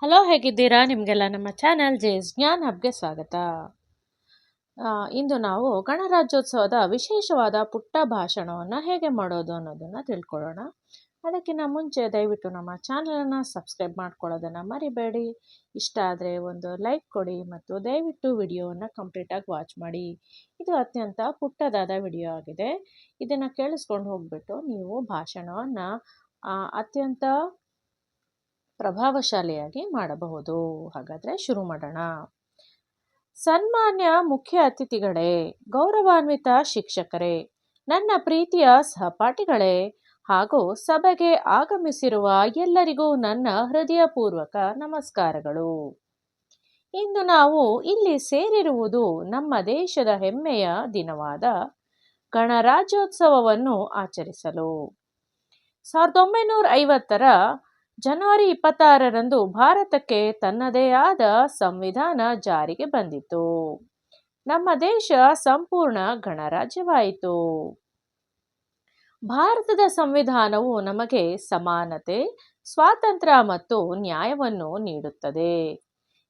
Hello, ಹೇಗಿದ್ದೀರಾ? ನಿಮಗೆಲ್ಲ ನಮ್ಮ ಚಾನೆಲ್ ಜೇಸ್ ಜ್ಞಾನ್ ಹಬ್ಗೆ ಸ್ವಾಗತ. ಇಂದು ನಾವು ಗಣರಾಜ್ಯೋತ್ಸವದ ವಿಶೇಷವಾದ ಪುಟ್ಟ ಭಾಷಣವನ್ನು ಹೇಗೆ ಮಾಡೋದು ಅನ್ನೋದನ್ನು ತಿಳ್ಕೊಳ್ಳೋಣ. ಅದಕ್ಕಿಂತ ಮುಂಚೆ ದಯವಿಟ್ಟು ನಮ್ಮ ಚಾನಲನ್ನು ಸಬ್ಸ್ಕ್ರೈಬ್ ಮಾಡ್ಕೊಳ್ಳೋದನ್ನು ಮರಿಬೇಡಿ. ಇಷ್ಟ ಆದರೆ ಒಂದು ಲೈಕ್ ಕೊಡಿ ಮತ್ತು ದಯವಿಟ್ಟು ವಿಡಿಯೋವನ್ನು ಕಂಪ್ಲೀಟಾಗಿ ವಾಚ್ ಮಾಡಿ. ಇದು ಅತ್ಯಂತ ಪುಟ್ಟದಾದ ವಿಡಿಯೋ ಆಗಿದೆ. ಇದನ್ನು ಕೇಳಿಸ್ಕೊಂಡು ಹೋಗ್ಬಿಟ್ಟು ನೀವು ಭಾಷಣವನ್ನು ಅತ್ಯಂತ ಪ್ರಭಾವಶಾಲಿಯಾಗಿ ಮಾಡಬಹುದು. ಹಾಗಾದರೆ ಶುರು ಮಾಡೋಣ. ಸನ್ಮಾನ್ಯ ಮುಖ್ಯ ಅತಿಥಿಗಳೇ, ಗೌರವಾನ್ವಿತ ಶಿಕ್ಷಕರೇ, ನನ್ನ ಪ್ರೀತಿಯ ಸಹಪಾಠಿಗಳೇ ಹಾಗೂ ಸಭೆಗೆ ಆಗಮಿಸಿರುವ ಎಲ್ಲರಿಗೂ ನನ್ನ ಹೃದಯಪೂರ್ವಕ ನಮಸ್ಕಾರಗಳು. ಇಂದು ನಾವು ಇಲ್ಲಿ ಸೇರಿರುವುದು ನಮ್ಮ ದೇಶದ ಹೆಮ್ಮೆಯ ದಿನವಾದ ಗಣರಾಜ್ಯೋತ್ಸವವನ್ನು ಆಚರಿಸಲು. 1950ರ ಜನವರಿ 26ರಂದು ಭಾರತಕ್ಕೆ ತನ್ನದೇ ಆದ ಸಂವಿಧಾನ ಜಾರಿಗೆ ಬಂದಿತು. ನಮ್ಮ ದೇಶ ಸಂಪೂರ್ಣ ಗಣರಾಜ್ಯವಾಯಿತು. ಭಾರತದ ಸಂವಿಧಾನವು ನಮಗೆ ಸಮಾನತೆ, ಸ್ವಾತಂತ್ರ್ಯ ಮತ್ತು ನ್ಯಾಯವನ್ನು ನೀಡುತ್ತದೆ.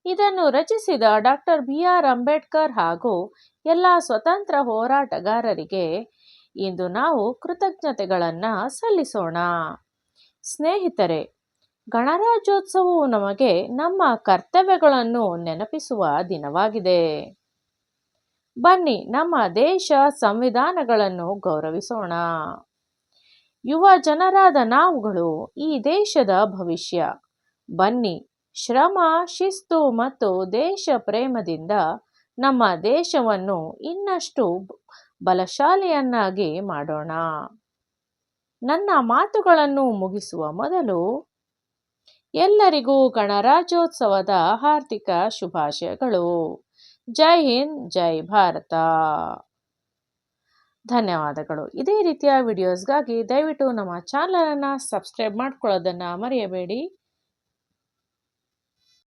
ಇದನ್ನು ರಚಿಸಿದ ಡಾಕ್ಟರ್ BR ಅಂಬೇಡ್ಕರ್ ಹಾಗೂ ಎಲ್ಲ ಸ್ವತಂತ್ರ ಹೋರಾಟಗಾರರಿಗೆ ಇಂದು ನಾವು ಕೃತಜ್ಞತೆಗಳನ್ನು ಸಲ್ಲಿಸೋಣ. ಸ್ನೇಹಿತರೆ, ಗಣರಾಜ್ಯೋತ್ಸವವು ನಮಗೆ ನಮ್ಮ ಕರ್ತವ್ಯಗಳನ್ನು ನೆನಪಿಸುವ ದಿನವಾಗಿದೆ. ಬನ್ನಿ ನಮ್ಮ ದೇಶ ಸಂವಿಧಾನಗಳನ್ನು ಗೌರವಿಸೋಣ. ಯುವ ಜನರಾದ ನಾವುಗಳು ಈ ದೇಶದ ಭವಿಷ್ಯ. ಬನ್ನಿ ಶ್ರಮ, ಶಿಸ್ತು ಮತ್ತು ದೇಶ ಪ್ರೇಮದಿಂದ ನಮ್ಮ ದೇಶವನ್ನು ಇನ್ನಷ್ಟು ಬಲಶಾಲಿಯನ್ನಾಗಿ ಮಾಡೋಣ. ನನ್ನ ಮಾತುಗಳನ್ನು ಮುಗಿಸುವ ಮೊದಲು ಎಲ್ಲರಿಗೂ ಗಣರಾಜ್ಯೋತ್ಸವದ ಹಾರ್ದಿಕ ಶುಭಾಶಯಗಳು. ಜೈ ಹಿಂದ್, ಜೈ ಭಾರತ. ಧನ್ಯವಾದಗಳು. ಇದೇ ರೀತಿಯ ವಿಡಿಯೋಸ್ಗಾಗಿ ದಯವಿಟ್ಟು ನಮ್ಮ ಚಾನಲನ್ನು ಸಬ್ಸ್ಕ್ರೈಬ್ ಮಾಡ್ಕೊಳ್ಳೋದನ್ನು ಮರೆಯಬೇಡಿ.